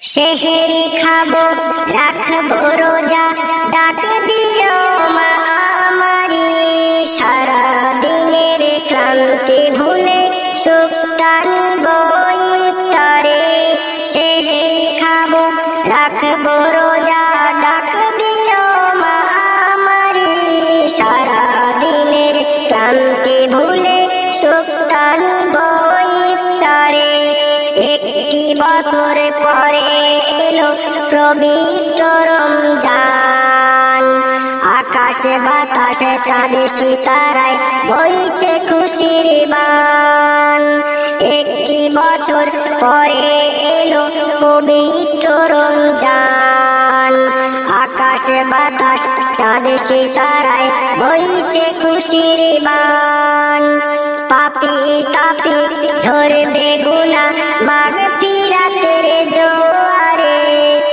সেহেরি খাবো রাখবো রোজা, ডাক দিও মা আমারি। সারা দিনের ক্লান্তি ভুলে সুখটা নিব ইফতারে। সেহেরি খাবো রাখবো রোজা, ডাক দিও মা আমারি। সারা দিনের ক্লান্তি ভুলে সুখটা নিব ইফতারে। একটি বছর পরে এলো পবিত্র রমজান, আকাশে বাতাসে চাঁদে সিতারায় বইছে খুশির বান। একটি বছর পরে এলো পবিত্র রমজান, আকাশে বাতাস চাঁদে সিতারায় বইছে খুশির বান। পাপি তাপি ঝরবে গুনাহ মাগফিরাতের জোয়ারে।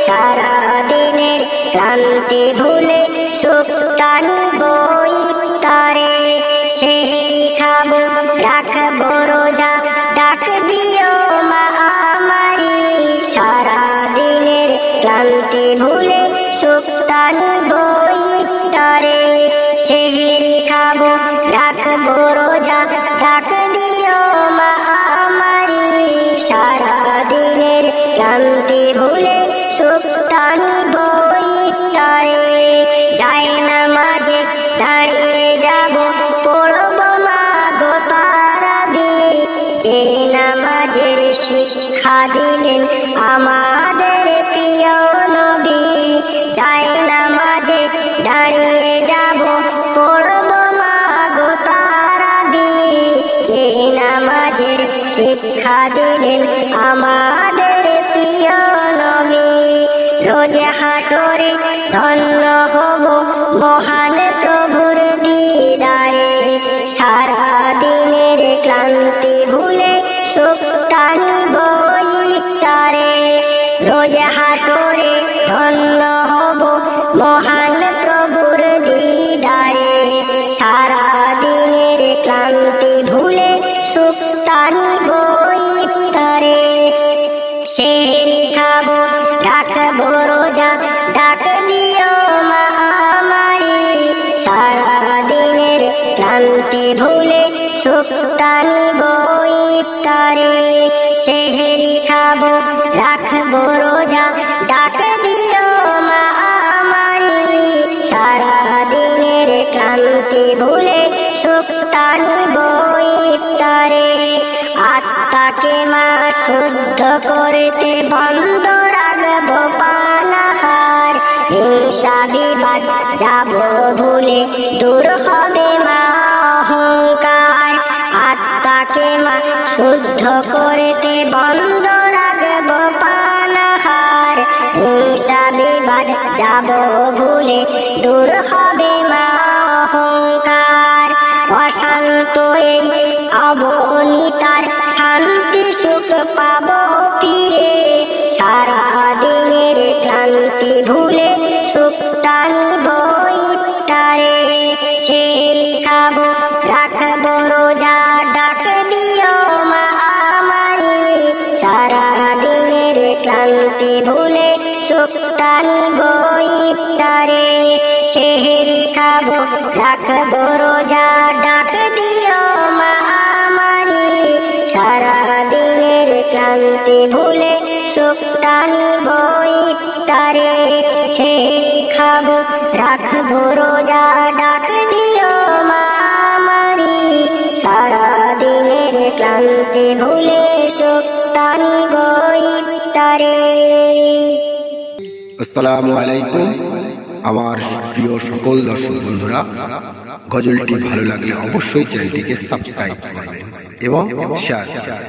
সারা দিনের ক্লান্তি ভুলে সুখটা নিব ইফতারে। সেহেরি খাবো রাখবো রোজা, ডাক দিও মা আমারি। সারা দিনের ক্লান্তি ভুলে সুখটা নিব ইফতারে। সেহেরি খাবো রাখবো রোজা, ডাক দিও মা আমারি। সারা দিনের ক্লান্তি ভুলে সুখটা নিব ইফতারে। যায় নামাজে দাঁড়িয়ে যাব, পড়ব মা গো তারাবি। যে নামাজের শিক্ষা দিলেন আমাদের প্রিয় নবী। যায় নামাজে দাঁড়িয়ে যাব, পড়ব মা গো তারাবি। যে নামাজের শিক্ষা দিলেন আমাদের প্রিয় নবী। রোজ হাসরে ধন্য হব মহান প্রভুর দিদারে। সারা দিনের ক্লান্তি ভুলে সুখটা নিব ইফতারে। রোজ হাসরে ধন্য হব মহান প্রভুর দিদারে। সারা দিনের ক্লান্তি ভুলে সুখটা নিব ইফতারে। সেহেরি খাবো রাখবো রোজা, ডাক দিও মা আমারি। সারা দিনের ক্লান্তি ভুলে সুখটা নিব ইফতারে। সেহেরি খাবো রাখবো রোজা, ডাক দিও মা আমারি। সারা দিনের ক্লান্তি ভুলে সুখটা নিব ইফতারে। আত্মাকে মা শুদ্ধ করতে বন্ধ রাখবো পানাহার। হিংসা বিবাদ যাব ভুলে দূর হবে মা অহংকার। আত্মাকে মা শুদ্ধ করতে বন্ধ রাখবো পানাহার। হিংসা বিবাদ যাব ভুলে দূর হবে মা অহংকার। অশান্ত এই অবনীতার শান্তি সুখ পাবো ফিরে। সারা দিনের ক্লান্তি ভুলে সুখটা নিব ইফতারে। সেহেরি খাবো রাখবো রোজা, ডাক দিও মা আমারি। সারা দিনের ক্লান্তি ভুলে সুখটা নিব ইফতারে। সেহেরি খাবো রাখবো রোজা, ডাক দিও মা আমারি। সারা দিনের ক্লান্তি ভুলে সুখটা নিব ইফতারে। সেহেরি খাবো রাখবো রোজা, ডাক দিও মা আমারি। সারা দিনের ক্লান্তি ভুলে সুখটা নিব ইফতারে। আসসালামু আলাইকুম। আমার প্রিয় সকল দর্শক বন্ধুরা, গজলটি ভালো লাগলে অবশ্যই চ্যানেলটিকে সাবস্ক্রাইব করবেন এবং শেয়ার করবেন।